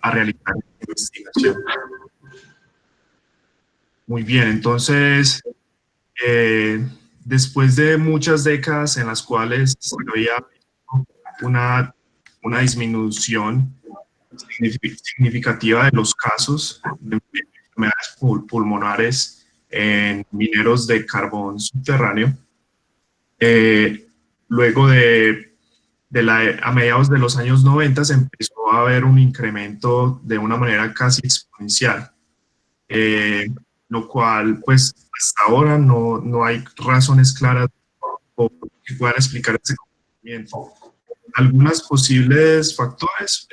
a realizar esta investigación. Muy bien, entonces, después de muchas décadas en las cuales se había una disminución significativa de los casos de enfermedades pulmonares en mineros de carbón subterráneo, luego a mediados de los años 90 se empezó a ver un incremento de una manera casi exponencial, lo cual pues hasta ahora no hay razones claras que puedan explicar ese comportamiento. Algunos posibles factores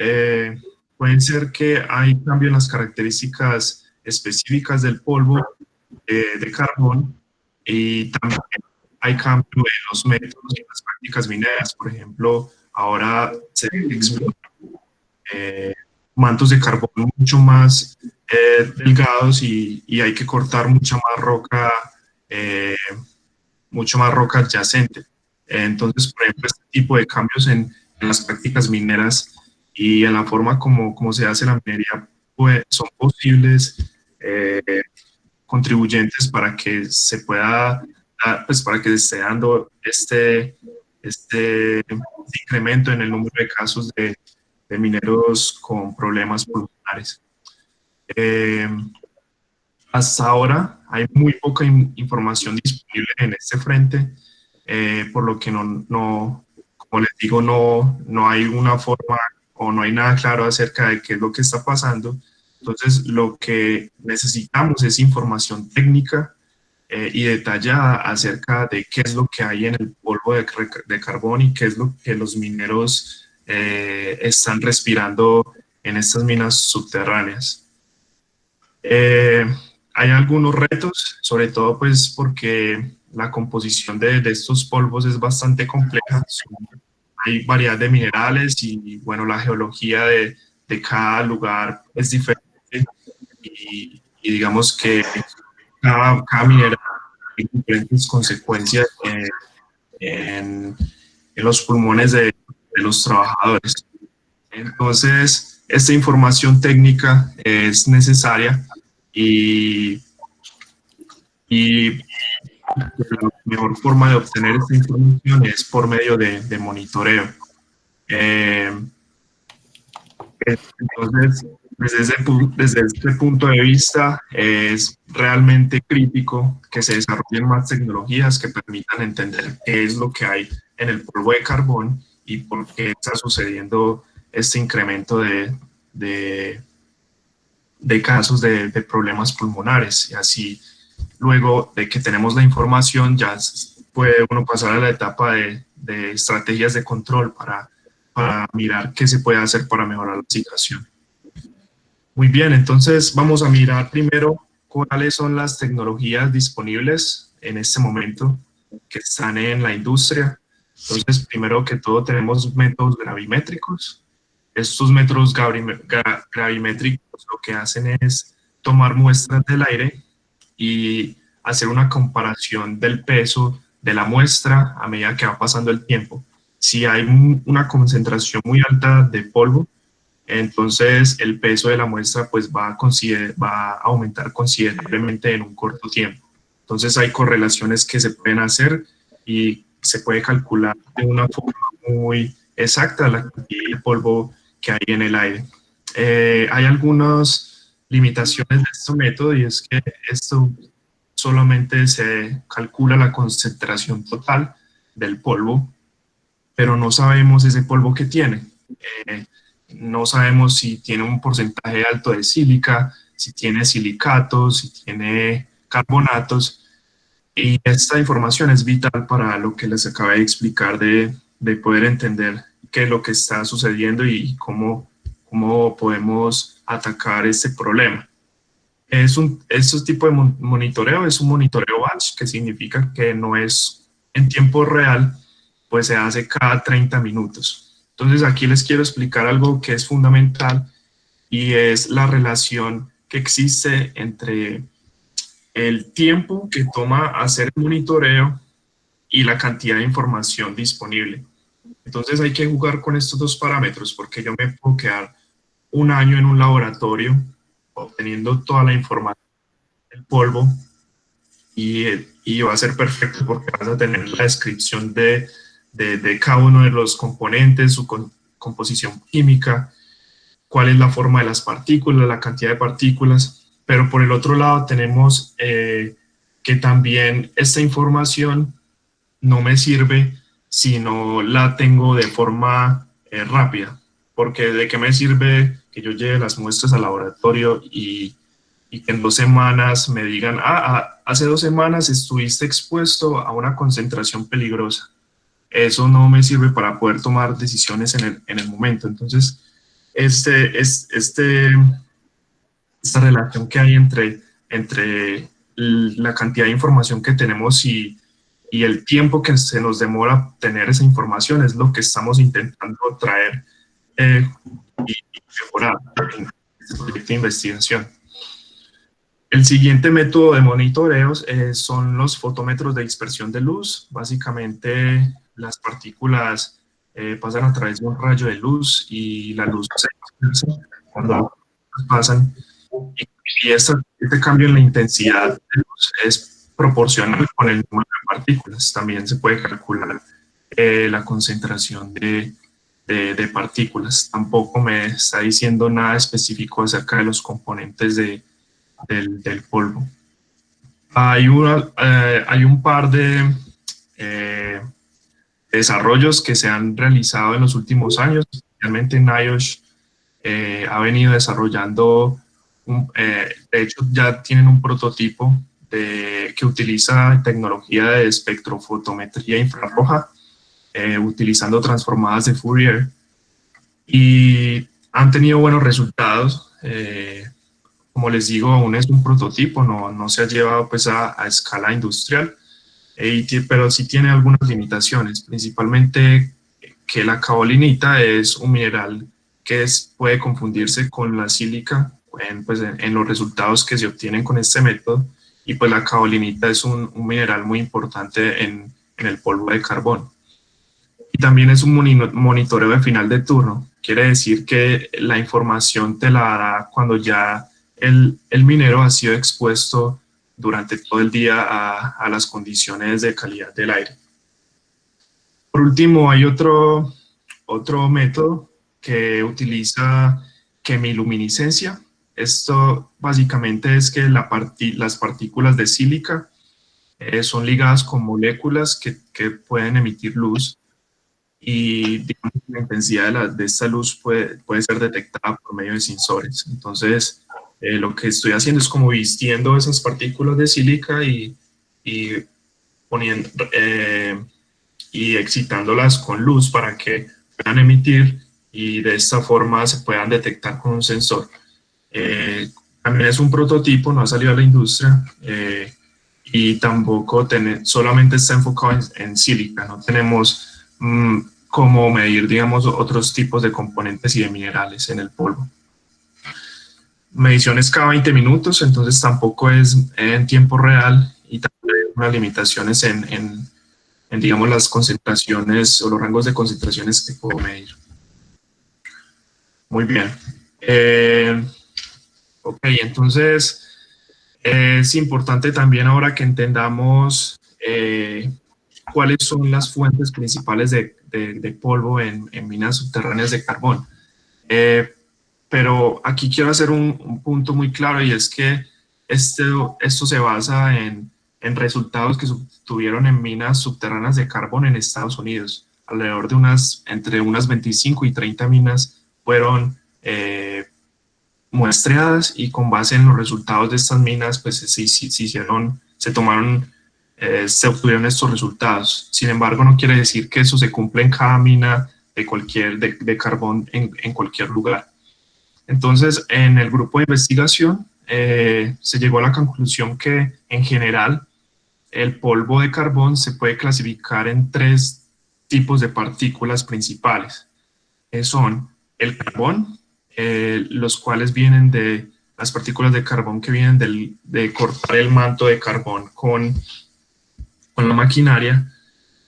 pueden ser que hay cambio en las características específicas del polvo de carbón, y también hay cambio en los métodos y en las prácticas mineras. Por ejemplo, ahora se explotan mantos de carbón mucho más delgados y hay que cortar mucha más roca adyacente. Entonces, por ejemplo, este tipo de cambios en las prácticas mineras y en la forma como se hace la minería pues, son posibles contribuyentes para que se pueda, pues para que se esté dando este incremento en el número de casos de mineros con problemas pulmonares. Hasta ahora hay muy poca información disponible en este frente, por lo que como les digo, no hay una forma o no hay nada claro acerca de qué es lo que está pasando. Entonces, lo que necesitamos es información técnica y detallada acerca de qué es lo que hay en el polvo de carbón y qué es lo que los mineros están respirando en estas minas subterráneas. Hay algunos retos, sobre todo pues porque la composición de estos polvos es bastante compleja. Hay variedad de minerales y bueno, la geología de cada lugar es diferente y digamos que cada mineral tiene diferentes consecuencias en los pulmones de los trabajadores. Entonces, esta información técnica es necesaria y la mejor forma de obtener esta información es por medio de monitoreo. Entonces, desde este punto de vista, es realmente crítico que se desarrollen más tecnologías que permitan entender qué es lo que hay en el polvo de carbón y por qué está sucediendo este incremento de casos de problemas pulmonares. Y así, luego de que tenemos la información, ya puede uno pasar a la etapa de estrategias de control para mirar qué se puede hacer para mejorar la situación. Muy bien, entonces vamos a mirar primero cuáles son las tecnologías disponibles en este momento que están en la industria. Entonces, primero que todo tenemos métodos gravimétricos. Estos métodos gravimétricos lo que hacen es tomar muestras del aire y hacer una comparación del peso de la muestra a medida que va pasando el tiempo. Si hay una concentración muy alta de polvo, entonces el peso de la muestra pues va a aumentar considerablemente en un corto tiempo. Entonces hay correlaciones que se pueden hacer y se puede calcular de una forma muy exacta la cantidad de polvo que hay en el aire. Hay algunas limitaciones de este método y es que esto solamente se calcula la concentración total del polvo, pero no sabemos ese polvo que tiene. No sabemos si tiene un porcentaje alto de sílica, si tiene silicatos, si tiene carbonatos, y esta información es vital para lo que les acabé de explicar de poder entender qué es lo que está sucediendo y cómo podemos atacar este problema. Este tipo de monitoreo es un monitoreo batch, que significa que no es en tiempo real, pues se hace cada 30 minutos. Entonces aquí les quiero explicar algo que es fundamental y es la relación que existe entre el tiempo que toma hacer el monitoreo y la cantidad de información disponible. Entonces hay que jugar con estos dos parámetros porque yo me puedo quedar un año en un laboratorio obteniendo toda la información del polvo y va a ser perfecto porque vas a tener la descripción de cada uno de los componentes, su composición química, cuál es la forma de las partículas, la cantidad de partículas, pero por el otro lado tenemos que también esta información no me sirve si no la tengo de forma rápida, porque de qué me sirve que yo lleve las muestras al laboratorio y que en 2 semanas me digan, hace 2 semanas estuviste expuesto a una concentración peligrosa. Eso no me sirve para poder tomar decisiones en el momento. Entonces, esta relación que hay entre la cantidad de información que tenemos y el tiempo que se nos demora tener esa información es lo que estamos intentando traer y mejorar en este proyecto de investigación. El siguiente método de monitoreo son los fotómetros de dispersión de luz. Básicamente, las partículas pasan a través de un rayo de luz y la luz se dispersa cuando pasan. Y este cambio en la intensidad de luz es proporcional con el número de partículas. También se puede calcular la concentración de partículas. Tampoco me está diciendo nada específico acerca de los componentes del polvo. Hay un par de desarrollos que se han realizado en los últimos años, especialmente NIOSH ha venido desarrollando, de hecho ya tienen un prototipo que utiliza tecnología de espectrofotometría infrarroja, utilizando transformadas de Fourier, y han tenido buenos resultados. Como les digo, aún es un prototipo, no se ha llevado pues a escala industrial, pero sí tiene algunas limitaciones, principalmente que la caolinita es un mineral que puede confundirse con la sílica en los resultados que se obtienen con este método, y pues la caolinita es un mineral muy importante en el polvo de carbón. Y también es un monitoreo de final de turno, quiere decir que la información te la dará cuando ya el minero ha sido expuesto durante todo el día a las condiciones de calidad del aire. Por último, hay otro método que utiliza quimiluminiscencia. Esto básicamente es que las partículas de sílica son ligadas con moléculas que pueden emitir luz, y digamos, la intensidad de esta luz puede ser detectada por medio de sensores. Entonces, lo que estoy haciendo es como vistiendo esas partículas de sílica y poniendo y excitándolas con luz para que puedan emitir y de esta forma se puedan detectar con un sensor. También es un prototipo, no ha salido a la industria y tampoco solamente está enfocado en sílica, no tenemos cómo medir, digamos, otros tipos de componentes y de minerales en el polvo. Mediciones cada 20 minutos, entonces tampoco es en tiempo real y también hay unas limitaciones en digamos, las concentraciones o los rangos de concentraciones que puedo medir. Muy bien. Ok, entonces es importante también ahora que entendamos cuáles son las fuentes principales de polvo en minas subterráneas de carbón. Pero aquí quiero hacer un punto muy claro, y es que esto se basa en resultados que se obtuvieron en minas subterráneas de carbón en Estados Unidos. Alrededor de entre unas 25 y 30 minas fueron muestreadas, y con base en los resultados de estas minas pues se obtuvieron estos resultados. Sin embargo, no quiere decir que eso se cumple en cada mina de carbón en cualquier lugar. Entonces, en el grupo de investigación se llegó a la conclusión que, en general, el polvo de carbón se puede clasificar en 3 tipos de partículas principales. Son el carbón, los cuales vienen de las partículas de carbón que vienen de cortar el manto de carbón con la maquinaria,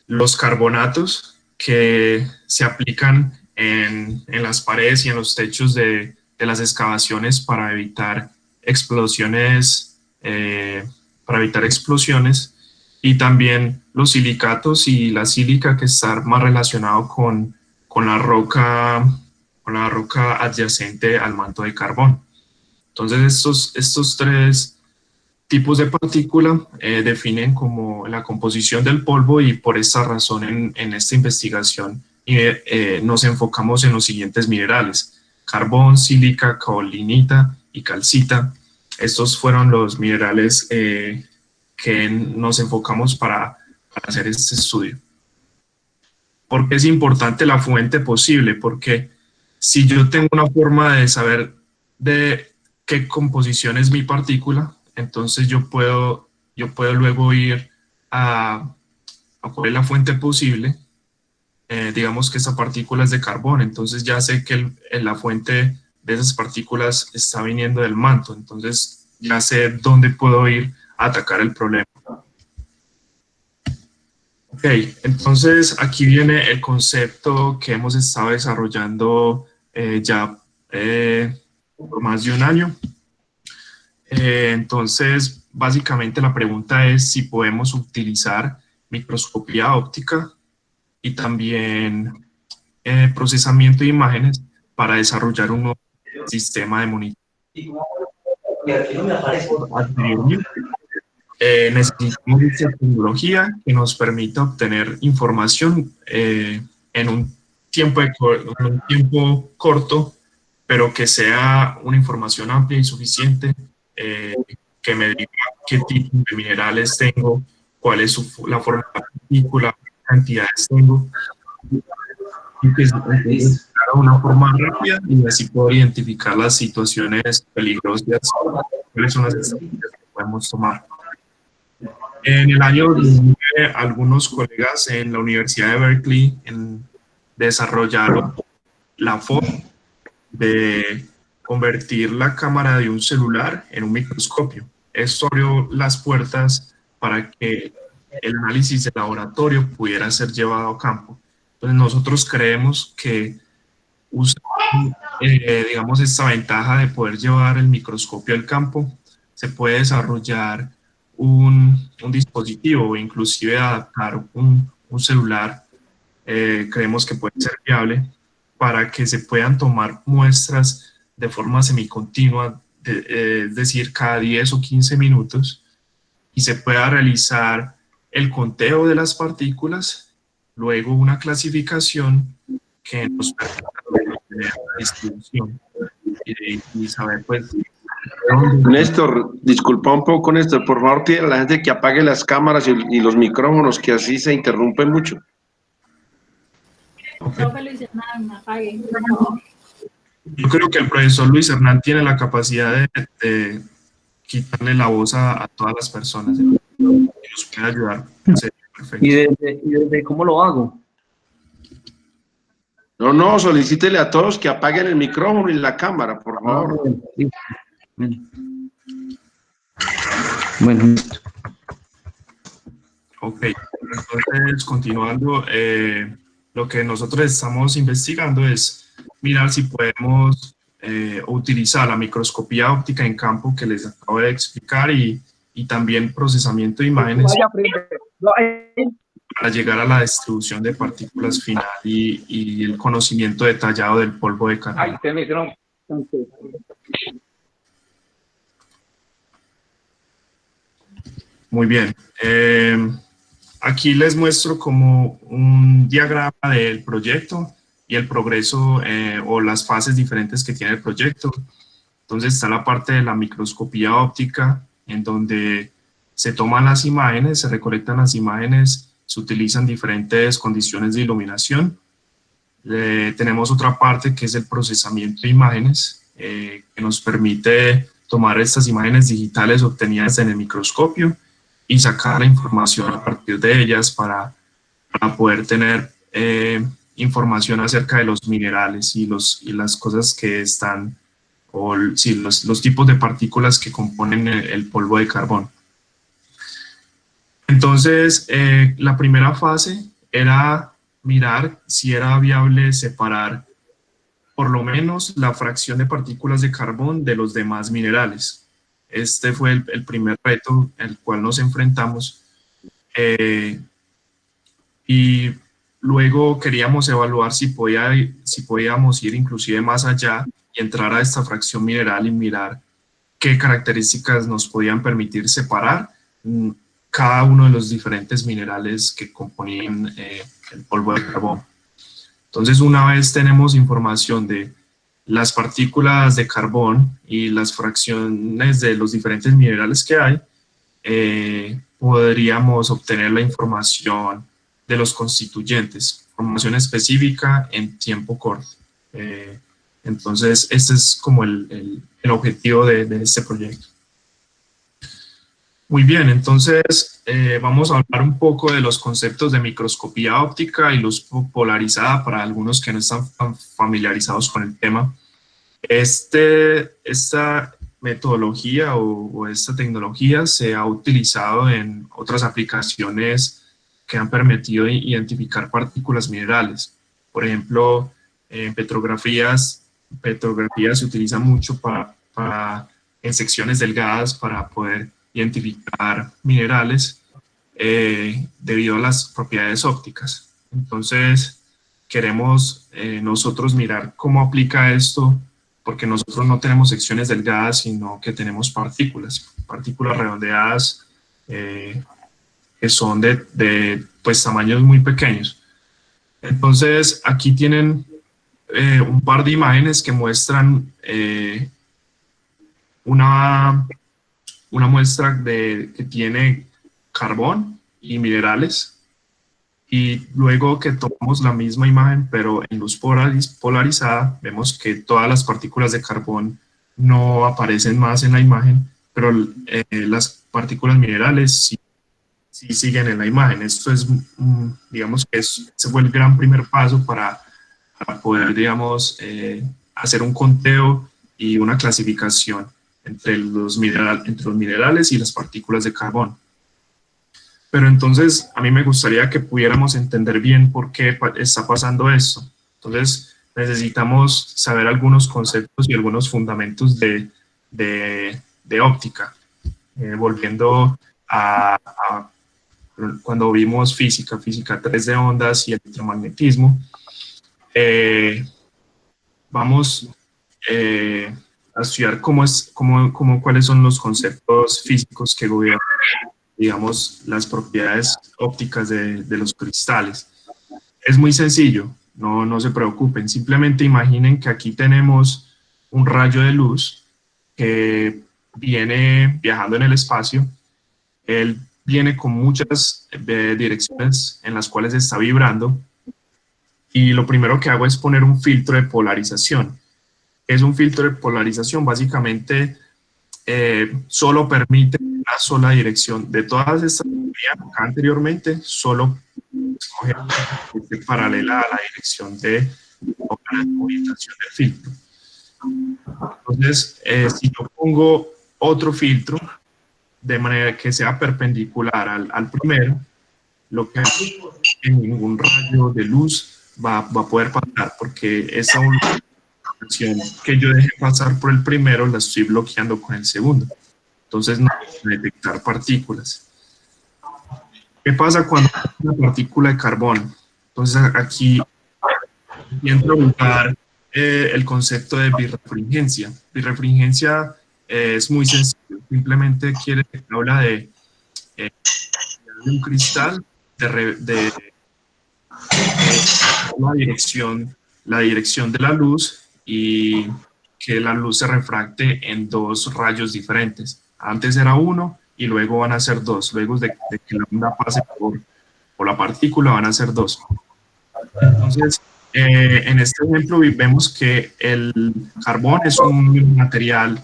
los carbonatos que se aplican en las paredes y en los techos de las excavaciones para evitar explosiones, y también los silicatos y la sílica, que está más relacionado con la roca, con la roca adyacente al manto de carbón. Entonces estos tres tipos de partícula definen como la composición del polvo, y por esta razón en esta investigación nos enfocamos en los siguientes minerales: carbón, sílica, caolinita y calcita. Estos fueron los minerales que nos enfocamos para hacer este estudio. ¿Por qué es importante la fuente posible? Porque si yo tengo una forma de saber de qué composición es mi partícula, entonces yo puedo luego ir a cuál es la fuente posible. Digamos que esa partícula es de carbón, entonces ya sé que la fuente de esas partículas está viniendo del manto, entonces ya sé dónde puedo ir a atacar el problema. Ok, entonces aquí viene el concepto que hemos estado desarrollando ya por más de un año. Entonces, básicamente la pregunta es si podemos utilizar microscopía óptica y también procesamiento de imágenes para desarrollar un nuevo sistema de monitoreo. Anteriormente, necesitamos esta tecnología que nos permita obtener información en un tiempo corto, pero que sea una información amplia y suficiente, eh, que me diga qué tipo de minerales tengo, cuál es la forma de la partícula, qué cantidades tengo, y que se de una forma rápida, y así puedo identificar las situaciones peligrosas, cuáles son las estrategias que podemos tomar. En el año 2009, algunos colegas en la Universidad de Berkeley desarrollaron la forma de convertir la cámara de un celular en un microscopio. Esto abrió las puertas para que el análisis de laboratorio pudiera ser llevado a campo. Entonces nosotros creemos que digamos, esta ventaja de poder llevar el microscopio al campo, se puede desarrollar un dispositivo o inclusive adaptar un celular. Creemos que puede ser viable para que se puedan tomar muestras de forma semicontinua, es decir, cada 10 o 15 minutos, y se pueda realizar el conteo de las partículas, luego una clasificación que nos permita tener la distribución y saber, pues, Néstor, disculpa un poco, Néstor, por favor pide a la gente que apague las cámaras y los micrófonos, que así se interrumpe mucho. Okay. Yo creo que el profesor Luis Hernán tiene la capacidad de quitarle la voz a todas las personas, y nos puede ayudar. Sí, perfecto. ¿Y desde cómo lo hago? No, solicítele a todos que apaguen el micrófono y la cámara, por favor. Bueno. Ok, entonces continuando, lo que nosotros estamos investigando es mirar si podemos utilizar la microscopía óptica en campo que les acabo de explicar, y también procesamiento de imágenes para llegar a la distribución de partículas final y el conocimiento detallado del polvo de carbón. Muy bien. Aquí les muestro como un diagrama del proyecto y el progreso o las fases diferentes que tiene el proyecto. Entonces está la parte de la microscopía óptica, en donde se toman las imágenes, se recolectan las imágenes, se utilizan diferentes condiciones de iluminación. Tenemos otra parte que es el procesamiento de imágenes, que nos permite tomar estas imágenes digitales obtenidas en el microscopio y sacar la información a partir de ellas para poder tener información acerca de los minerales y las cosas que están, o sí, los tipos de partículas que componen el polvo de carbón. Entonces, la primera fase era mirar si era viable separar por lo menos la fracción de partículas de carbón de los demás minerales. Este fue el primer reto al cual nos enfrentamos. Y luego queríamos evaluar si podíamos ir inclusive más allá y entrar a esta fracción mineral y mirar qué características nos podían permitir separar cada uno de los diferentes minerales que componían el polvo de carbón. Entonces, una vez tenemos información de las partículas de carbón y las fracciones de los diferentes minerales que hay, podríamos obtener la información de los constituyentes, información específica en tiempo corto. Entonces, este es como el objetivo de este proyecto. Muy bien, entonces vamos a hablar un poco de los conceptos de microscopía óptica y luz polarizada para algunos que no están familiarizados con el tema. Esta metodología o esta tecnología se ha utilizado en otras aplicaciones que han permitido identificar partículas minerales. Por ejemplo, en petrografías se utiliza mucho en secciones delgadas para poder identificar minerales debido a las propiedades ópticas. Entonces, queremos nosotros mirar cómo aplica esto, porque nosotros no tenemos secciones delgadas, sino que tenemos partículas redondeadas que son de pues, tamaños muy pequeños. Entonces, aquí tienen un par de imágenes que muestran una muestra que tiene carbón y minerales, y luego que tomamos la misma imagen pero en luz polarizada, vemos que todas las partículas de carbón no aparecen más en la imagen, pero las partículas minerales sí siguen en la imagen. Esto es, digamos que ese fue el gran primer paso para poder, digamos, hacer un conteo y una clasificación entre los minerales y las partículas de carbón. Pero entonces a mí me gustaría que pudiéramos entender bien por qué está pasando esto. Entonces necesitamos saber algunos conceptos y algunos fundamentos de óptica. Volviendo a cuando vimos física 3 de ondas y electromagnetismo, vamos a estudiar cuáles son los conceptos físicos que gobiernan, digamos, las propiedades ópticas de los cristales. Es muy sencillo, no se preocupen, simplemente imaginen que aquí tenemos un rayo de luz que viene viajando en el espacio. Él viene con muchas direcciones en las cuales está vibrando, y lo primero que hago es poner un filtro de polarización. Es un filtro de polarización, básicamente solo permite una sola dirección. De todas estas que veían acá anteriormente, solo escoge una que esté paralela a la dirección de orientación del filtro. Entonces, si yo pongo otro filtro de manera que sea perpendicular al primero, lo que en ningún rayo de luz va a poder pasar, porque esa orientación que yo deje pasar por el primero la estoy bloqueando con el segundo. Entonces no va a detectar partículas. ¿Qué pasa cuando hay una partícula de carbón? Entonces aquí entra a jugar el concepto de birrefringencia. Birrefringencia es muy sencillo, simplemente habla de un cristal de la dirección de la luz y que la luz se refracte en dos rayos diferentes. Antes era uno y luego van a ser dos. Luego de que la onda pase por la partícula van a ser dos. Entonces, en este ejemplo vemos que el carbón es un material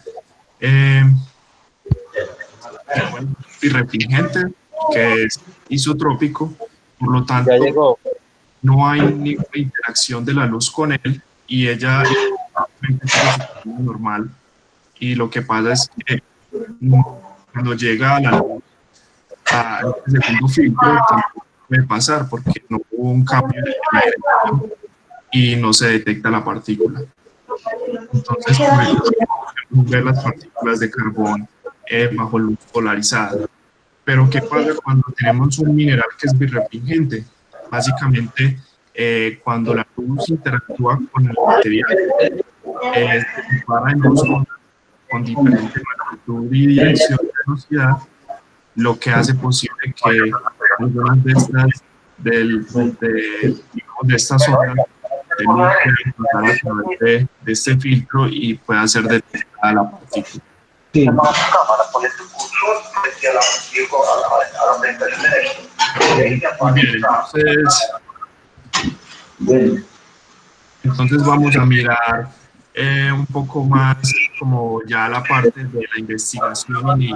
birrefringente, que es isotrópico, por lo tanto no hay ninguna interacción de la luz con él y ella es normal, y lo que pasa es que cuando llega a la luz al segundo filtro tampoco puede pasar porque no hubo un cambio de dirección y no se detecta la partícula. Entonces, por eso podemos ver las partículas de carbón bajo luz polarizada. Pero ¿qué pasa cuando tenemos un mineral que es birrefringente? Básicamente, cuando la luz interactúa con el material, se separa en dos ondas con diferente magnitud y dirección de velocidad, lo que hace posible que algunas de estas, de estas ondas de luz puedan pasar a través de este filtro y pueda ser detectada la partícula. Sí. Muy bien, entonces vamos a mirar un poco más como ya la parte de la investigación y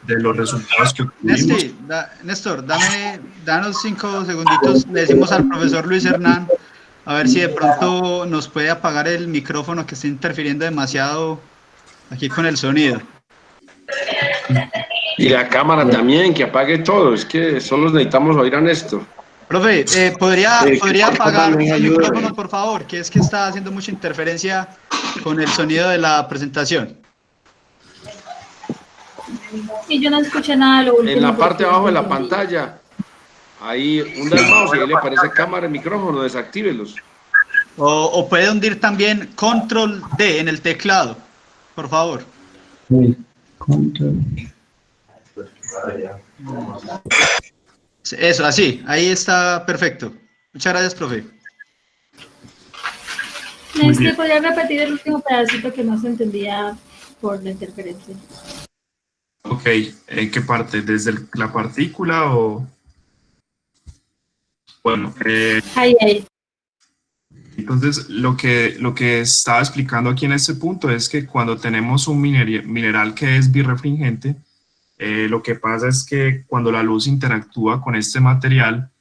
de los resultados que obtuvimos. Néstor, danos 5 segunditos, le decimos al profesor Luis Hernán a ver si de pronto nos puede apagar el micrófono que está interfiriendo demasiado aquí con el sonido. Y la cámara también, que apague todo, es que solo necesitamos oír a Néstor. Profe, ¿podría apagar el micrófono, por favor? Que es que está haciendo mucha interferencia con el sonido de la presentación. Y yo no escuché nada de lo último. En la parte de abajo de la pantalla, ahí hunda el mouse y ahí le aparece cámara y micrófono, desactívelos. O puede hundir también Control D en el teclado, por favor. Eso, así, ahí está perfecto. Muchas gracias, profe. ¿Me podría repetir el último pedacito que no se entendía por la interferencia? Ok, ¿en qué parte? ¿Desde la partícula o...? Bueno, Ahí. entonces lo que estaba explicando aquí en este punto es que cuando tenemos un mineral que es birrefringente, lo que pasa es que cuando la luz interactúa con este material,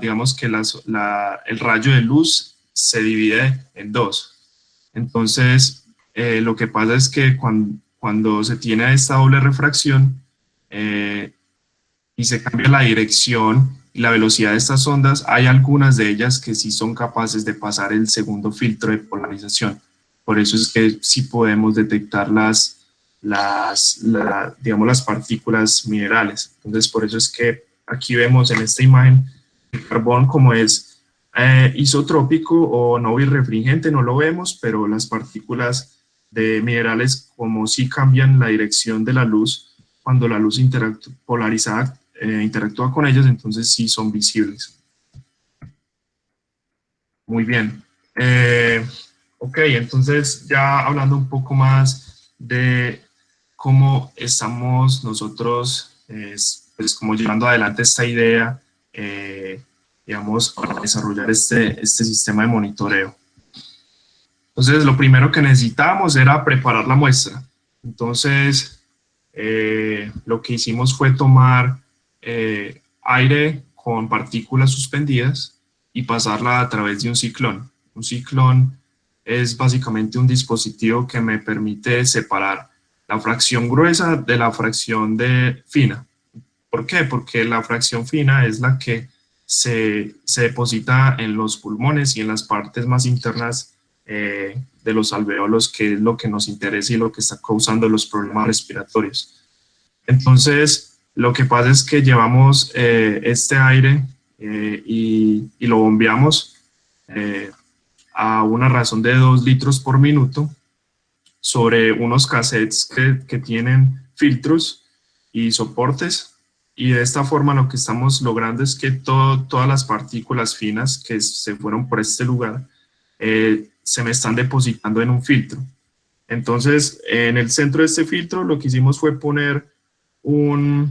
digamos que el rayo de luz se divide en dos. Entonces, lo que pasa es que cuando se tiene esta doble refracción y se cambia la dirección y la velocidad de estas ondas, hay algunas de ellas que sí son capaces de pasar el segundo filtro de polarización. Por eso es que sí podemos detectar digamos, las partículas minerales. Entonces, por eso es que aquí vemos en esta imagen el carbón como es isotrópico o no birrefringente, no lo vemos, pero las partículas de minerales como sí cambian la dirección de la luz, cuando la luz polarizada interactúa con ellas, entonces sí son visibles. Muy bien. Ok, entonces ya hablando un poco más de cómo estamos nosotros, pues como llevando adelante esta idea, digamos, para desarrollar este sistema de monitoreo. Entonces, lo primero que necesitábamos era preparar la muestra. Entonces, lo que hicimos fue tomar aire con partículas suspendidas y pasarla a través de un ciclón. Un ciclón es básicamente un dispositivo que me permite separar la fracción gruesa de la fracción fina. ¿Por qué? Porque la fracción fina es la que se deposita en los pulmones y en las partes más internas de los alveolos, que es lo que nos interesa y lo que está causando los problemas respiratorios. Entonces, lo que pasa es que llevamos este aire y lo bombeamos a una razón de 2 litros por minuto sobre unos cassettes que tienen filtros y soportes, y de esta forma lo que estamos logrando es que todas las partículas finas que se fueron por este lugar se me están depositando en un filtro. Entonces, en el centro de este filtro lo que hicimos fue poner una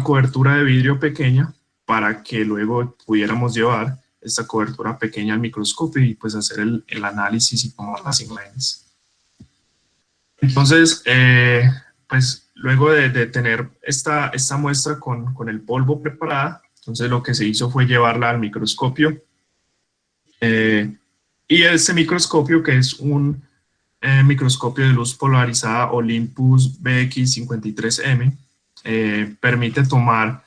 cobertura de vidrio pequeña para que luego pudiéramos llevar esta cobertura pequeña al microscopio y pues hacer el análisis y tomar las imágenes. Entonces, pues luego de tener esta muestra con el polvo preparada, entonces lo que se hizo fue llevarla al microscopio. Y este microscopio, que es un microscopio de luz polarizada Olympus BX53M, permite tomar,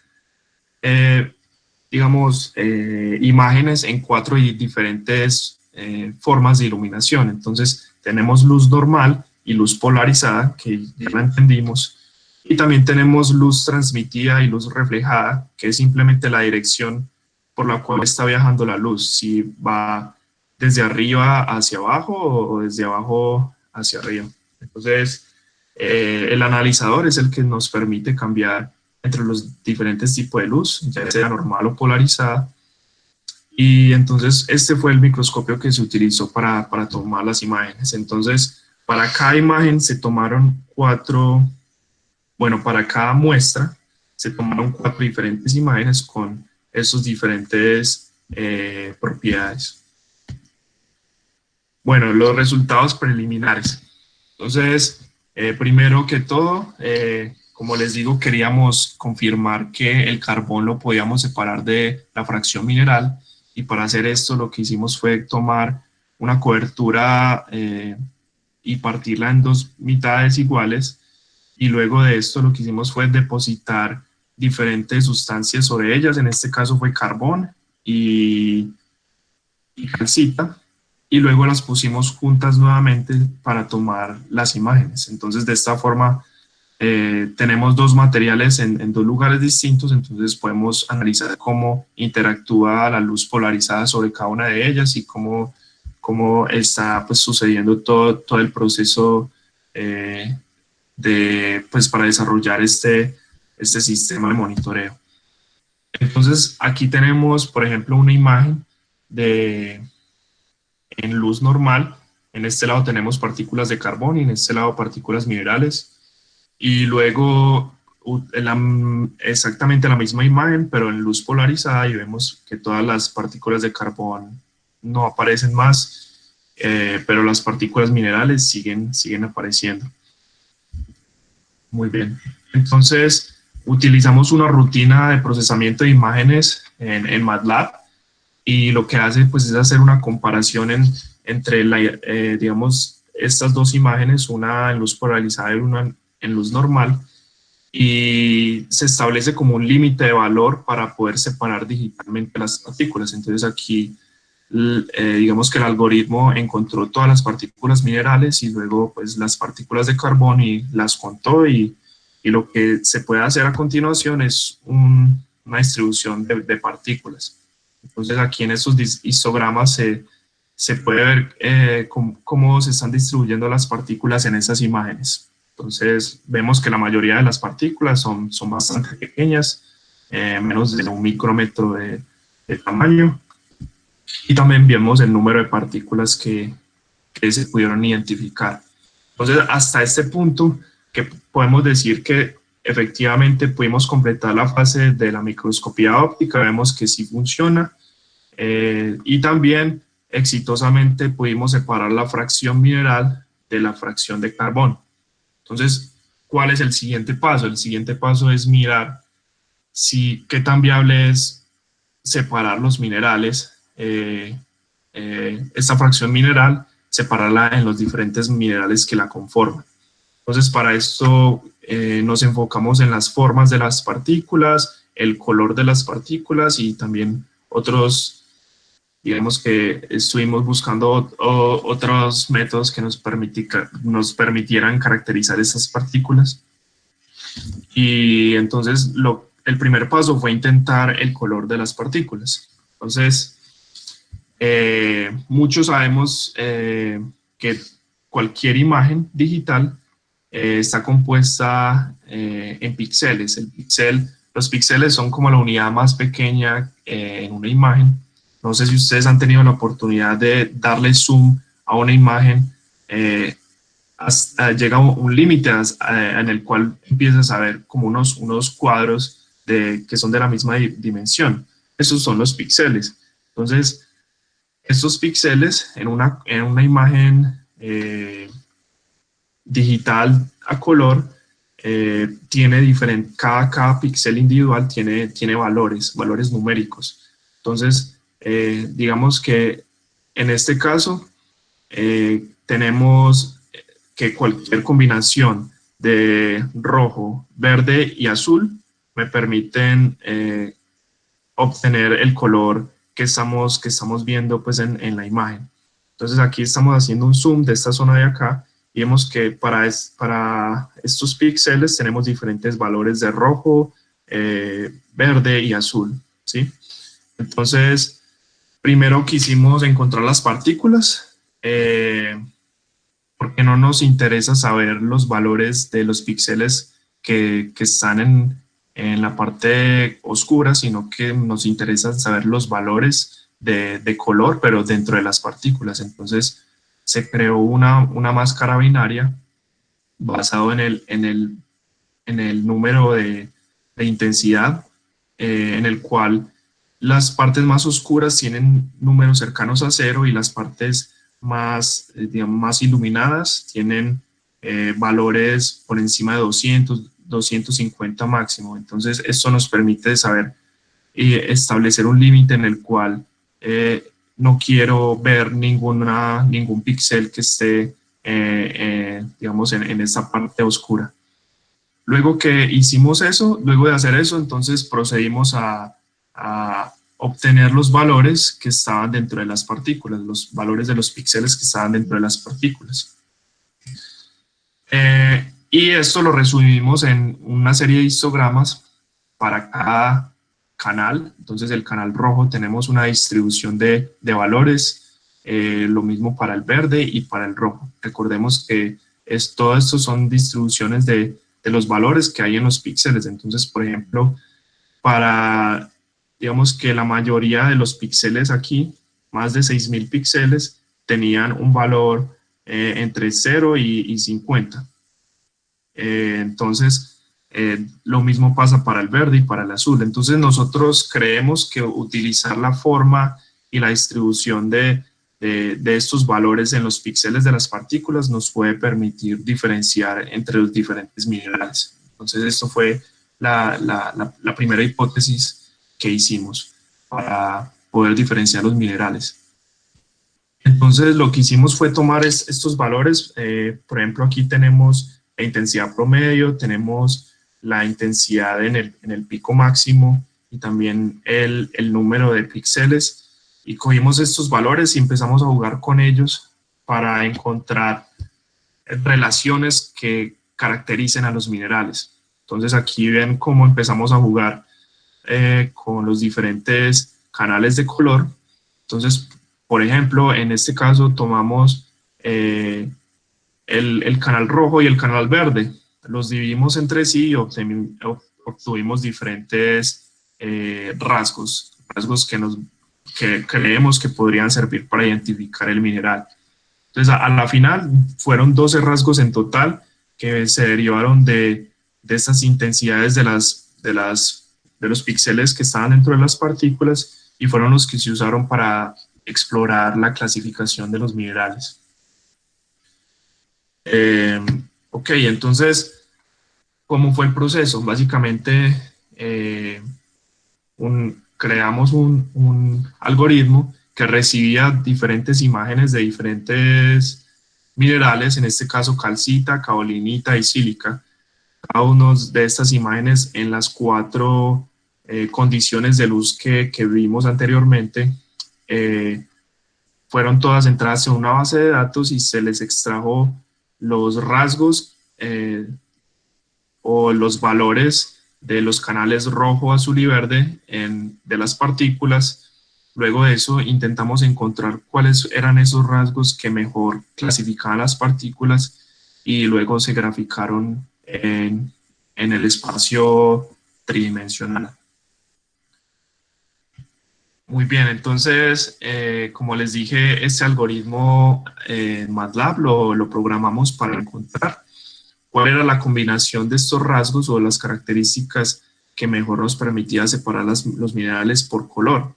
digamos, imágenes en 4 diferentes formas de iluminación. Entonces tenemos luz normal y luz polarizada, que ya la entendimos, y también tenemos luz transmitida y luz reflejada, que es simplemente la dirección por la cual está viajando la luz, si va desde arriba hacia abajo o desde abajo hacia arriba. Entonces, el analizador es el que nos permite cambiar entre los diferentes tipos de luz, ya sea normal o polarizada. Y entonces este fue el microscopio que se utilizó para tomar las imágenes. Entonces, para cada imagen se tomaron para cada muestra se tomaron 4 diferentes imágenes con esos diferentes propiedades. Bueno, los resultados preliminares. Entonces, primero que todo, como les digo, queríamos confirmar que el carbón lo podíamos separar de la fracción mineral, y para hacer esto lo que hicimos fue tomar una cobertura y partirla en 2 mitades iguales, y luego de esto lo que hicimos fue depositar diferentes sustancias sobre ellas. En este caso fue carbón y calcita, y luego las pusimos juntas nuevamente para tomar las imágenes. Entonces, de esta forma tenemos 2 materiales en 2 lugares distintos, entonces podemos analizar cómo interactúa la luz polarizada sobre cada una de ellas y cómo está pues sucediendo todo el proceso para desarrollar este sistema de monitoreo. Entonces, aquí tenemos, por ejemplo, una imagen en luz normal. En este lado tenemos partículas de carbón y en este lado partículas minerales. Y luego exactamente la misma imagen, pero en luz polarizada, y vemos que todas las partículas de carbón no aparecen más, pero las partículas minerales siguen apareciendo. Muy bien. Entonces, utilizamos una rutina de procesamiento de imágenes en MATLAB, y lo que hace pues es hacer una comparación entre digamos, estas 2 imágenes, una en luz polarizada y una en luz normal, y se establece como un límite de valor para poder separar digitalmente las partículas. Entonces aquí digamos que el algoritmo encontró todas las partículas minerales y luego pues las partículas de carbón y las contó, y lo que se puede hacer a continuación es una distribución de partículas. Entonces aquí en estos histogramas se puede ver cómo se están distribuyendo las partículas en esas imágenes. Entonces vemos que la mayoría de las partículas son bastante pequeñas, menos de 1 micrómetro de tamaño, y también vemos el número de partículas que se pudieron identificar. Entonces, hasta este punto que podemos decir que efectivamente pudimos completar la fase de la microscopía óptica, vemos que sí funciona, y también exitosamente pudimos separar la fracción mineral de la fracción de carbón. Entonces, ¿cuál es el siguiente paso? El siguiente paso es mirar qué tan viable es separar los minerales, esta fracción mineral, separarla en los diferentes minerales que la conforman. Entonces, para esto nos enfocamos en las formas de las partículas, el color de las partículas, y también otros, digamos que estuvimos buscando otros métodos que nos permitieran caracterizar esas partículas. Y entonces el primer paso fue intentar el color de las partículas. Entonces, muchos sabemos que cualquier imagen digital está compuesta en píxeles. Los píxeles son como la unidad más pequeña en una imagen. No sé si ustedes han tenido la oportunidad de darle zoom a una imagen, llega un límite en el cual empiezas a ver como unos cuadros que son de la misma dimensión. Esos son los píxeles. Entonces, estos píxeles en una imagen digital a color tiene cada píxel individual tiene valores numéricos. Entonces, digamos que en este caso tenemos que cualquier combinación de rojo, verde y azul me permiten obtener el color que estamos viendo pues en la imagen. Entonces aquí estamos haciendo un zoom de esta zona de acá y vemos que para estos píxeles tenemos diferentes valores de rojo, verde y azul, ¿sí? Entonces, primero quisimos encontrar las partículas, porque no nos interesa saber los valores de los píxeles que están en la parte oscura, sino que nos interesa saber los valores de color, pero dentro de las partículas. Entonces se creó una máscara binaria basado en el número de intensidad, en el cual las partes más oscuras tienen números cercanos a 0 y las partes más, digamos, más iluminadas tienen valores por encima de 200, 250 máximo. Entonces esto nos permite saber y establecer un límite en el cual no quiero ver ningún píxel que esté digamos en esta parte oscura. Luego que hicimos eso, luego de hacer eso, entonces procedimos a obtener los valores que estaban dentro de las partículas, los valores de los píxeles que estaban dentro de las partículas. Y esto lo resumimos en una serie de histogramas para cada canal. Entonces el canal rojo tenemos una distribución de valores, lo mismo para el verde y para el rojo. Recordemos que todo esto son distribuciones de los valores que hay en los píxeles. Entonces, por ejemplo, digamos que la mayoría de los píxeles aquí, más de 6.000 píxeles, tenían un valor entre 0 y 50. Entonces, lo mismo pasa para el verde y para el azul. Entonces, nosotros creemos que utilizar la forma y la distribución de estos valores en los píxeles de las partículas nos puede permitir diferenciar entre los diferentes minerales. Entonces, esto fue la primera hipótesis que hicimos para poder diferenciar los minerales. Entonces, lo que hicimos fue tomar estos valores. Por ejemplo, aquí tenemos la intensidad promedio, tenemos la intensidad en el pico máximo y también el número de píxeles, y cogimos estos valores y empezamos a jugar con ellos para encontrar relaciones que caractericen a los minerales. Entonces aquí ven cómo empezamos a jugar con los diferentes canales de color. Entonces, por ejemplo, en este caso tomamos el canal rojo y el canal verde, los dividimos entre sí y obtuvimos diferentes rasgos que creemos que podrían servir para identificar el mineral. Entonces, a la final fueron 12 rasgos en total que se derivaron de estas intensidades de los píxeles que estaban dentro de las partículas, y fueron los que se usaron para explorar la clasificación de los minerales. Ok, entonces, ¿cómo fue el proceso? Básicamente, creamos un algoritmo que recibía diferentes imágenes de diferentes minerales, en este caso calcita, caolinita y sílica. Cada una de estas imágenes en las 4 condiciones de luz que vimos anteriormente, fueron todas entradas en una base de datos y se les extrajo los rasgos o los valores de los canales rojo, azul y verde de las partículas. Luego de eso intentamos encontrar cuáles eran esos rasgos que mejor clasificaban las partículas, y luego se graficaron en el espacio tridimensional. Muy bien, entonces, como les dije, este algoritmo en MATLAB lo programamos para encontrar cuál era la combinación de estos rasgos o las características que mejor nos permitía separar los minerales por color.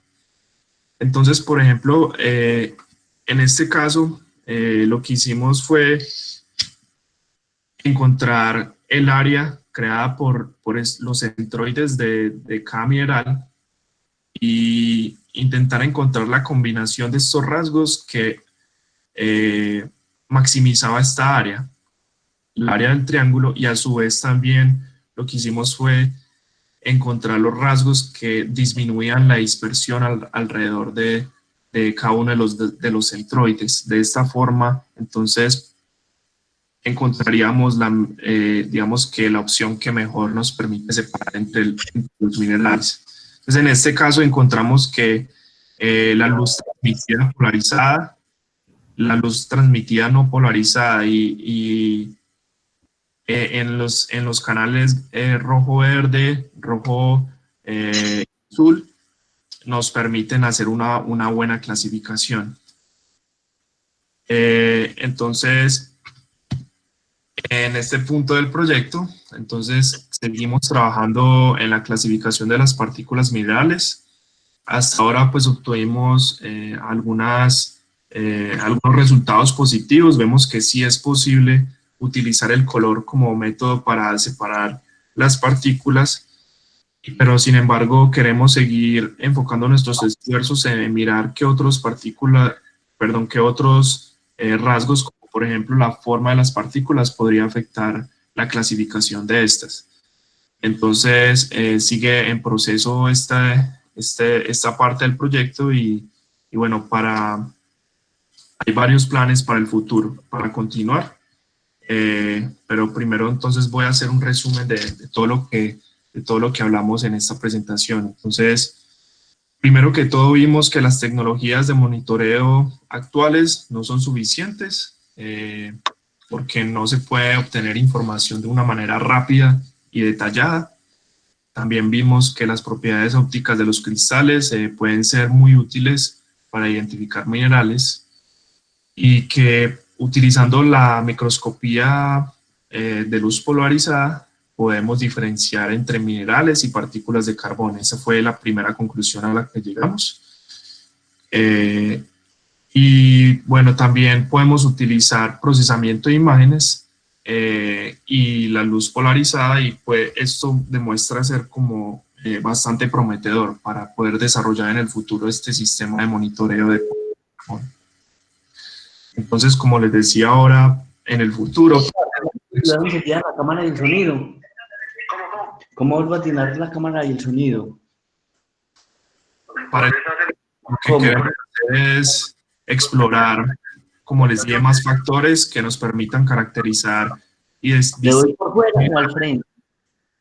Entonces, por ejemplo, en este caso, lo que hicimos fue encontrar el área creada por los centroides de cada mineral y intentar encontrar la combinación de estos rasgos que maximizaba esta área, el área del triángulo, y a su vez también lo que hicimos fue encontrar los rasgos que disminuían la dispersión alrededor de de cada uno de los centroides. De esta forma, entonces, encontraríamos digamos que la opción que mejor nos permite separar entre los minerales. Entonces, en este caso encontramos que la luz transmitida polarizada, la luz transmitida no polarizada en los canales rojo-verde, rojo-azul, nos permiten hacer una buena clasificación. Entonces, en este punto del proyecto, entonces seguimos trabajando en la clasificación de las partículas minerales. Hasta ahora pues obtuvimos algunos resultados positivos. Vemos que sí es posible utilizar el color como método para separar las partículas, pero sin embargo queremos seguir enfocando nuestros esfuerzos en mirar qué otros rasgos, como por ejemplo la forma de las partículas, podría afectar la clasificación de estas. Entonces sigue en proceso esta parte del proyecto y bueno, hay varios planes para el futuro, para continuar. Pero primero entonces voy a hacer un resumen de todo lo que hablamos en esta presentación. Entonces, primero que todo vimos que las tecnologías de monitoreo actuales no son suficientes porque no se puede obtener información de una manera rápida y detallada. También vimos que las propiedades ópticas de los cristales pueden ser muy útiles para identificar minerales y que utilizando la microscopía de luz polarizada podemos diferenciar entre minerales y partículas de carbón. Esa fue la primera conclusión a la que llegamos. Y bueno, también podemos utilizar procesamiento de imágenes y la luz polarizada, y pues esto demuestra ser como bastante prometedor para poder desarrollar en el futuro este sistema de monitoreo de carbón. Entonces, como les decía ahora, en el futuro... ¿Dónde se tira la cámara y el sonido? ¿Cómo vuelvo a tirar la cámara y el sonido? Para lo que queremos hacer es explorar, como les dije, más factores que nos permitan caracterizar y ¿Le doy por fuera o al frente?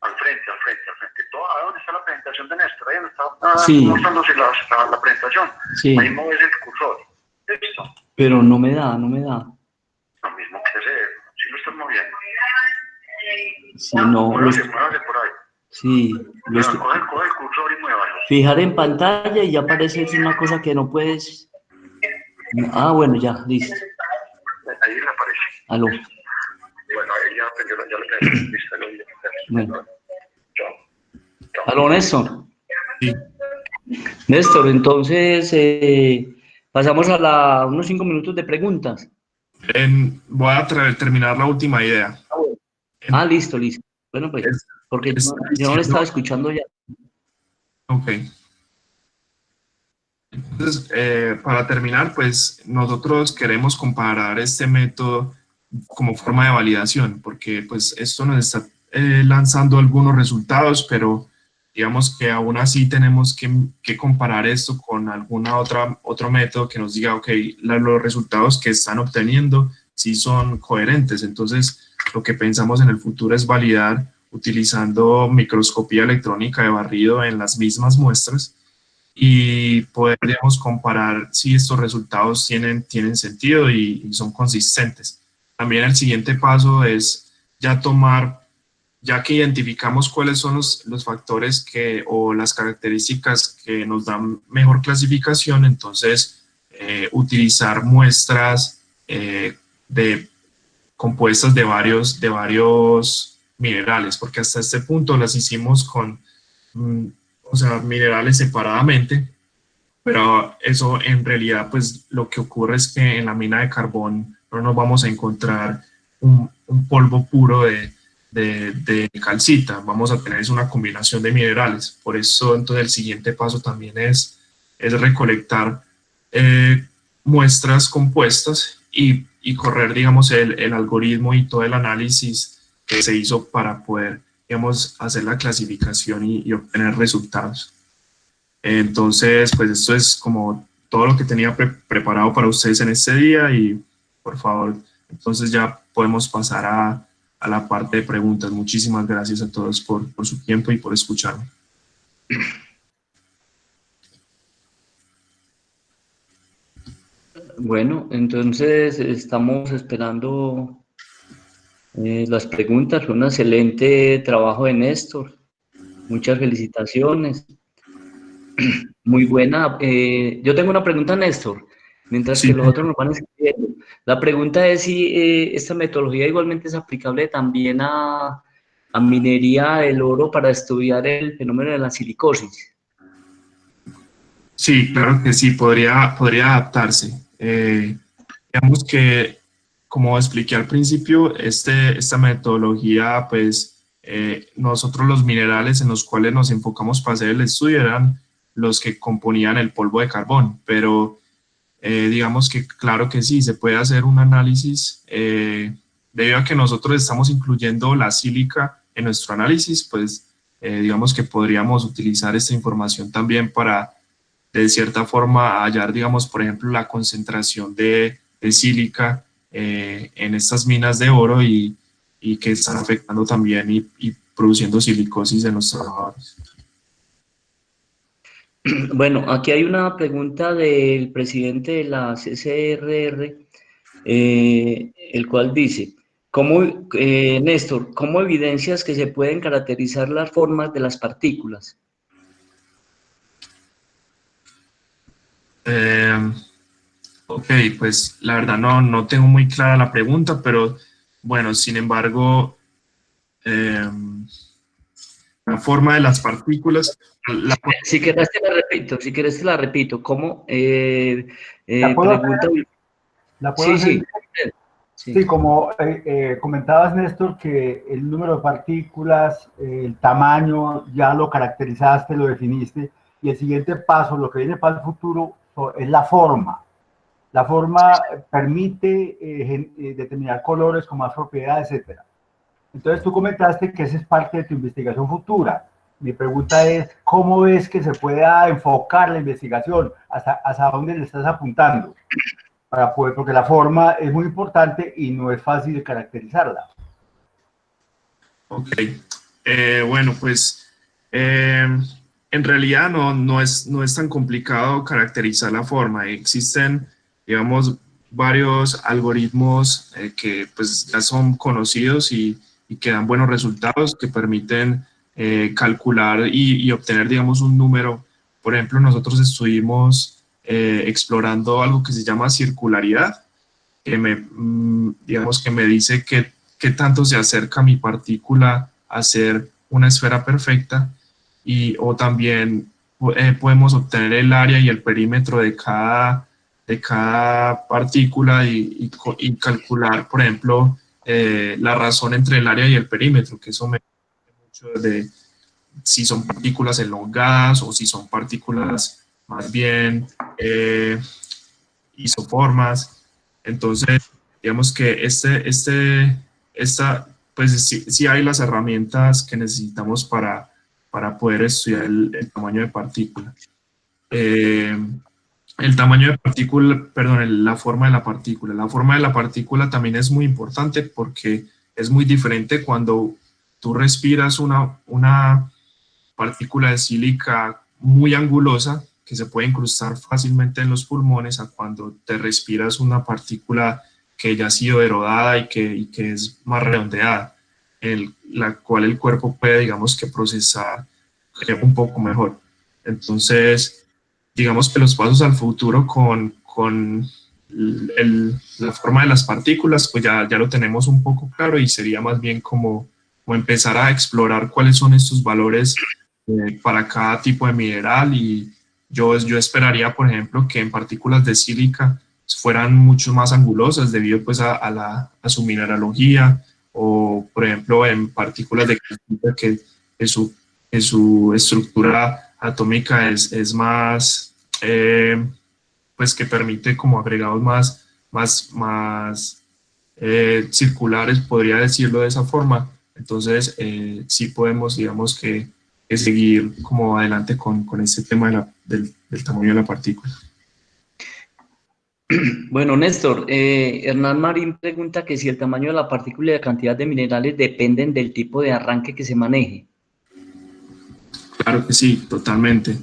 Al frente. ¿A dónde está la presentación de Néstor? Ahí donde está sí. mostrándose la presentación. Sí. Ahí mueves el cursor. Listo. Pero no me da. Lo mismo que ese, si lo estás moviendo. Sí, no. Muévase por ahí. Sí. Coge el cursor y muévalo. Fijar en pantalla y ya aparece una cosa que no puedes... Ah, bueno, ya, listo. Ahí le aparece. Aló. Bueno, ahí ya lo tengo. Listo, Bueno. Aló, Néstor. Sí. Néstor, entonces pasamos a unos 5 minutos de preguntas. Voy a terminar la última idea. Listo. Bueno, pues, porque yo no le estaba escuchando ya. Ok. Entonces, para terminar, pues nosotros queremos comparar este método como forma de validación, porque pues esto nos está lanzando algunos resultados, pero digamos que aún así tenemos que comparar esto con otro método que nos diga, ok, los resultados que están obteniendo sí son coherentes. Entonces, lo que pensamos en el futuro es validar utilizando microscopía electrónica de barrido en las mismas muestras y podríamos comparar si estos resultados tienen sentido y son consistentes. También el siguiente paso es ya que identificamos cuáles son los factores o las características que nos dan mejor clasificación, entonces utilizar muestras compuestas de varios minerales, porque hasta este punto las hicimos con minerales separadamente, pero eso en realidad pues lo que ocurre es que en la mina de carbón no nos vamos a encontrar un polvo puro de calcita, vamos a tener una combinación de minerales. Por eso entonces el siguiente paso también es recolectar muestras compuestas y correr, digamos, el algoritmo y todo el análisis que se hizo para poder, digamos, hacer la clasificación y obtener resultados. Entonces, pues esto es como todo lo que tenía preparado para ustedes en este día y por favor, entonces ya podemos pasar a la parte de preguntas. Muchísimas gracias a todos por su tiempo y por escucharme. Bueno, entonces estamos esperando las preguntas. Fue un excelente trabajo de Néstor. Muchas felicitaciones. Muy buena. Yo tengo una pregunta, Néstor, mientras Sí. que los otros nos van escribiendo. La pregunta es si esta metodología igualmente es aplicable también a minería del oro para estudiar el fenómeno de la silicosis. Sí, claro que sí, podría adaptarse. Digamos que, como expliqué al principio, esta metodología, pues, nosotros los minerales en los cuales nos enfocamos para hacer el estudio eran los que componían el polvo de carbón, pero digamos que claro que sí, se puede hacer un análisis, debido a que nosotros estamos incluyendo la sílica en nuestro análisis, pues digamos que podríamos utilizar esta información también para de cierta forma hallar, digamos, por ejemplo, la concentración de sílica en estas minas de oro y que están afectando también y produciendo silicosis en los trabajadores. Bueno, aquí hay una pregunta del presidente de la CCRR, el cual dice, Néstor, ¿cómo evidencias que se pueden caracterizar las formas de las partículas? Ok, pues la verdad no tengo muy clara la pregunta, pero bueno, sin embargo, la forma de las partículas... Si quieres te la repito, ¿cómo? ¿La puedo Pregunta... hacer? ¿La puedo hacer? Sí, como comentabas, Néstor, que el número de partículas, el tamaño, ya lo caracterizaste, lo definiste, y el siguiente paso, lo que viene para el futuro, es la forma. La forma permite determinar colores con más propiedad, etc. Entonces tú comentaste que esa es parte de tu investigación futura. Mi pregunta es, ¿cómo ves que se pueda enfocar la investigación? ¿Hasta dónde le estás apuntando? Para poder, porque la forma es muy importante y no es fácil de caracterizarla. Ok, bueno, pues en realidad no es tan complicado caracterizar la forma. Existen, digamos, varios algoritmos que pues ya son conocidos y que dan buenos resultados, que permiten calcular y obtener, digamos, un número. Por ejemplo, nosotros estuvimos explorando algo que se llama circularidad, que digamos que me dice qué tanto se acerca mi partícula a ser una esfera perfecta, o también podemos obtener el área y el perímetro de cada partícula y calcular, por ejemplo, la razón entre el área y el perímetro, que eso me dice mucho de si son partículas elongadas o si son partículas más bien isoformas. Entonces, digamos que pues sí hay las herramientas que necesitamos para poder estudiar el tamaño de partícula. El tamaño de partícula, perdón, la forma de la partícula. La forma de la partícula también es muy importante porque es muy diferente cuando tú respiras una partícula de sílica muy angulosa que se puede incrustar fácilmente en los pulmones, a cuando te respiras una partícula que ya ha sido erodada y que es más redondeada, la cual el cuerpo puede, digamos, que procesar un poco mejor. Entonces, digamos que los pasos al futuro con la forma de las partículas, pues ya lo tenemos un poco claro, y sería más bien como empezar a explorar cuáles son estos valores para cada tipo de mineral, y yo esperaría, por ejemplo, que en partículas de sílica fueran mucho más angulosas debido pues a su mineralogía, o por ejemplo en partículas de calcita que su estructura atómica es más, pues que permite como agregados más circulares, podría decirlo de esa forma. Entonces sí podemos, digamos que seguir como adelante con este tema del tamaño de la partícula. Bueno, Néstor, Hernán Marín pregunta que si el tamaño de la partícula y la cantidad de minerales dependen del tipo de arranque que se maneje. Claro que sí, totalmente.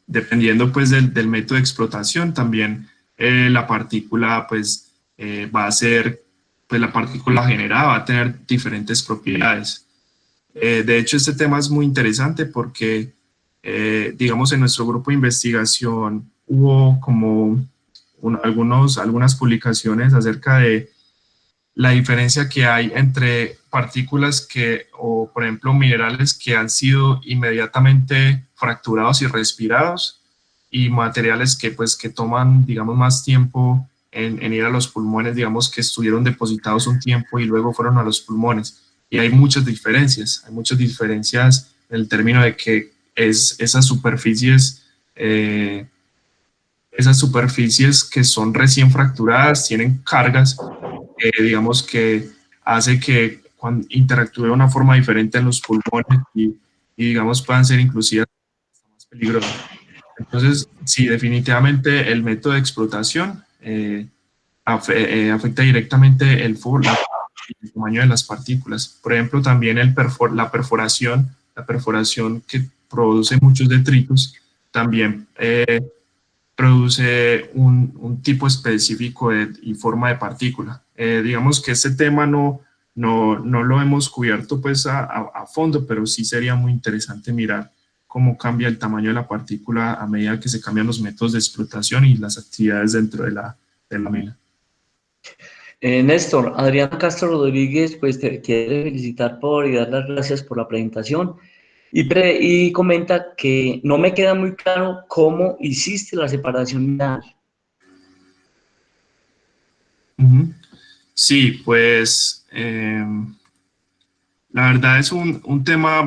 Dependiendo pues del método de explotación, también la partícula pues va a ser, pues la partícula generada va a tener diferentes propiedades. De hecho, este tema es muy interesante porque, digamos, en nuestro grupo de investigación hubo como algunas publicaciones acerca de la diferencia que hay entre partículas o por ejemplo, minerales que han sido inmediatamente fracturados y respirados y materiales que toman, digamos, más tiempo en ir a los pulmones, digamos, que estuvieron depositados un tiempo y luego fueron a los pulmones. Y hay muchas diferencias en el término de que esas superficies que son recién fracturadas tienen cargas, digamos, que hace que cuando interactúe de una forma diferente en los pulmones y digamos, puedan ser inclusive más peligrosas. Entonces, sí, definitivamente el método de explotación afecta directamente el tamaño de las partículas. Por ejemplo, también la perforación que produce muchos detritos, también produce un tipo específico y forma de partícula. Digamos que este tema no lo hemos cubierto pues a fondo, pero sí sería muy interesante mirar cómo cambia el tamaño de la partícula a medida que se cambian los métodos de explotación y las actividades dentro de la mina. Néstor, Adrián Castro Rodríguez, pues te quiere felicitar y dar las gracias por la presentación y comenta que no me queda muy claro cómo hiciste la separación mineral. Sí, pues la verdad es un tema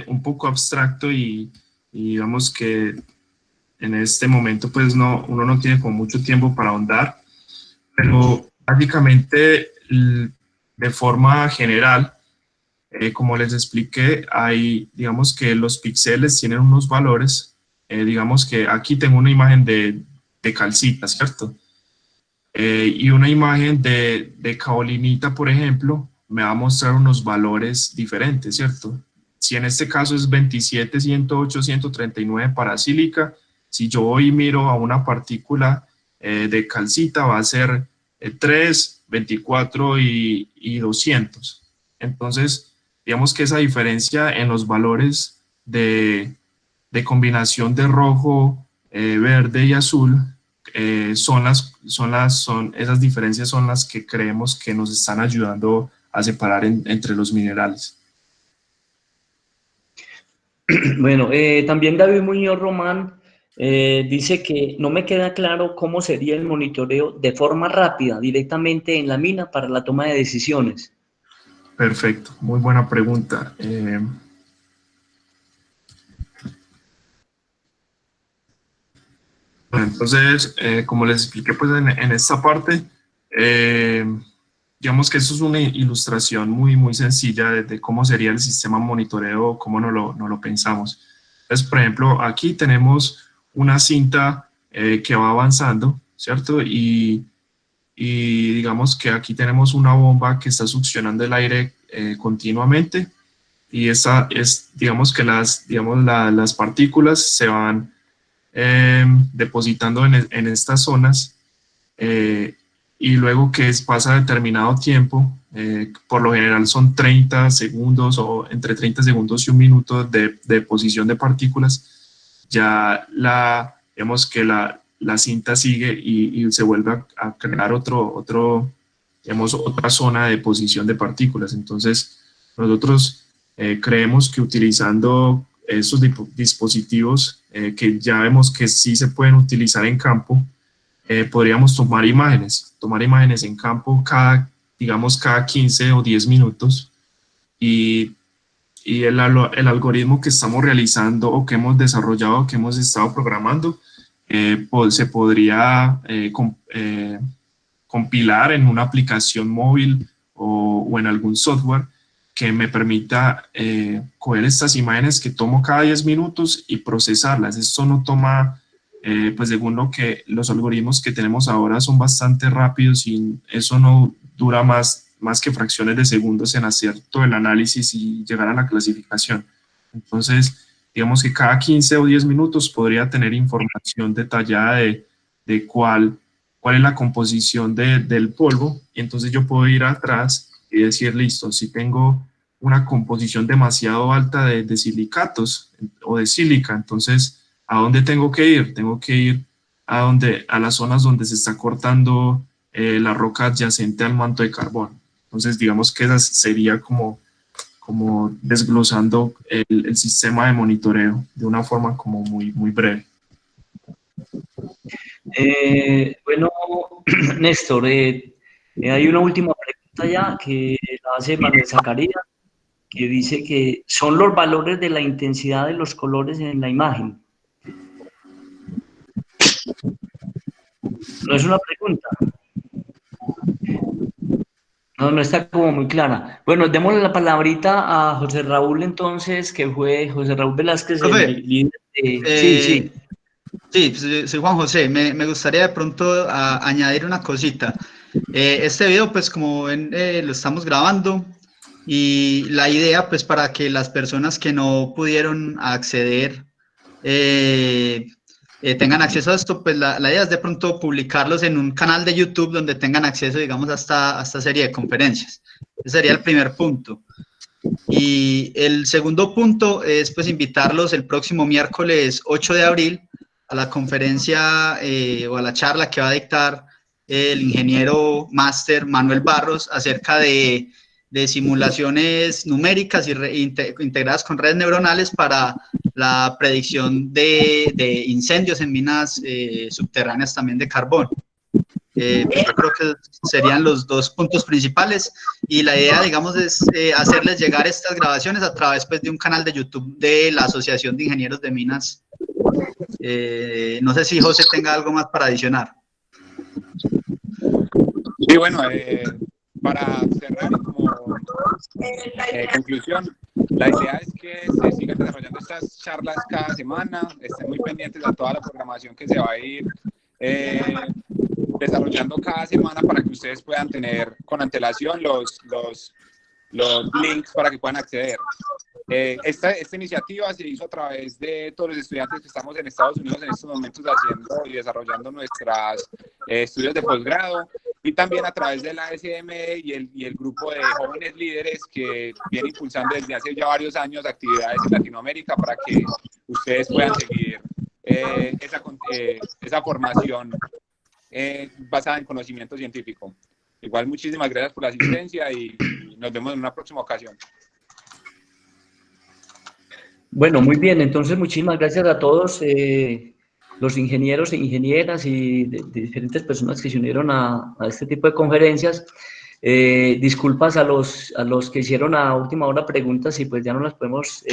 un poco abstracto y digamos que en este momento pues uno no tiene como mucho tiempo para ahondar, pero básicamente de forma general, como les expliqué, digamos que los píxeles tienen unos valores, digamos que aquí tengo una imagen de calcita, ¿cierto? Y una imagen de caolinita, por ejemplo, me va a mostrar unos valores diferentes, ¿cierto? Si en este caso es 27, 108, 139 para sílica, si yo hoy miro a una partícula de calcita va a ser 3, 24 y 200. Entonces, digamos que esa diferencia en los valores de combinación de rojo, verde y azul, esas diferencias son las que creemos que nos están ayudando a separar entre los minerales. Bueno, también David Muñoz Román dice que no me queda claro cómo sería el monitoreo de forma rápida, directamente en la mina para la toma de decisiones. Perfecto, muy buena pregunta. Bueno, entonces, como les expliqué pues en esta parte, digamos que eso es una ilustración muy sencilla de cómo sería el sistema monitoreo, cómo no lo pensamos. Entonces, por ejemplo, aquí tenemos una cinta que va avanzando, ¿cierto? Y digamos que aquí tenemos una bomba que está succionando el aire continuamente y digamos que las partículas se van depositando en estas zonas y luego que pasa determinado tiempo, por lo general son 30 segundos o entre 30 segundos y un minuto de deposición de partículas, ya digamos que la cinta sigue y se vuelve a crear otra zona de deposición de partículas. Entonces nosotros creemos que utilizando estos dispositivos que ya vemos que sí se pueden utilizar en campo, podríamos tomar imágenes en campo cada 15 o 10 minutos y el algoritmo que estamos realizando o que hemos desarrollado, que hemos estado programando, se podría compilar en una aplicación móvil o en algún software que me permita coger estas imágenes que tomo cada 10 minutos y procesarlas. Esto no toma pues según lo que los algoritmos que tenemos ahora son bastante rápidos y eso no dura más que fracciones de segundos en hacer todo el análisis y llegar a la clasificación. Entonces, digamos que cada 15 o 10 minutos podría tener información detallada de cuál es la composición del polvo, y entonces yo puedo ir atrás y decir, listo, si tengo una composición demasiado alta de silicatos o de sílica, entonces, ¿a dónde tengo que ir? Tengo que ir a las zonas donde se está cortando la roca adyacente al manto de carbón. Entonces, digamos que esa sería como desglosando el sistema de monitoreo de una forma como muy breve. Bueno, Néstor, hay una última pregunta ya que la hace Manuel Zacarías, que dice que son los valores de la intensidad de los colores en la imagen. No es una pregunta. No está como muy clara. Bueno, démosle la palabrita a José Raúl entonces, que fue José Raúl Velázquez, el líder de... Sí, soy Juan José. Me gustaría de pronto añadir una cosita. Este video, pues como ven, lo estamos grabando, y la idea, pues para que las personas que no pudieron acceder tengan acceso a esto, pues la idea es de pronto publicarlos en un canal de YouTube donde tengan acceso, digamos, a esta serie de conferencias. Ese sería el primer punto. Y el segundo punto es pues invitarlos el próximo miércoles 8 de abril a la conferencia o a la charla que va a dictar el ingeniero máster Manuel Barros acerca de simulaciones numéricas integradas con redes neuronales para la predicción de incendios en minas subterráneas también de carbón. Yo creo que serían los dos puntos principales, y la idea, digamos, es hacerles llegar estas grabaciones a través pues, de un canal de YouTube de la Asociación de Ingenieros de Minas. No sé si José tenga algo más para adicionar. Sí, bueno, para cerrar como conclusión, la idea es que se sigan desarrollando estas charlas cada semana, estén muy pendientes de toda la programación que se va a ir desarrollando cada semana para que ustedes puedan tener con antelación los links para que puedan acceder. Esta iniciativa se hizo a través de todos los estudiantes que estamos en Estados Unidos en estos momentos haciendo y desarrollando nuestros estudios de posgrado, y también a través de la SME y el grupo de jóvenes líderes que viene impulsando desde hace ya varios años actividades en Latinoamérica para que ustedes puedan seguir esa formación basada en conocimiento científico. Igual, muchísimas gracias por la asistencia y nos vemos en una próxima ocasión. Bueno, muy bien, entonces muchísimas gracias a todos los ingenieros e ingenieras y de diferentes personas que se unieron a este tipo de conferencias. Disculpas a los que hicieron a última hora preguntas y pues ya no las podemos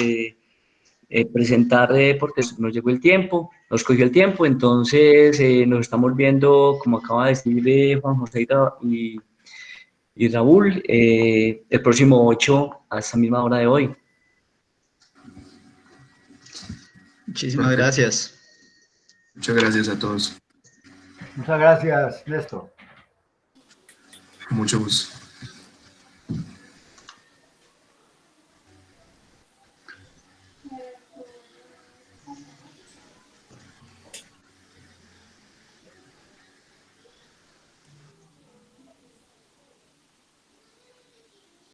presentar porque nos llegó el tiempo, nos cogió el tiempo, entonces nos estamos viendo, como acaba de decir Juan José y Raúl, el próximo 8 a esta misma hora de hoy. Muchísimas gracias. Muchas gracias a todos. Muchas gracias, Néstor. Mucho gusto.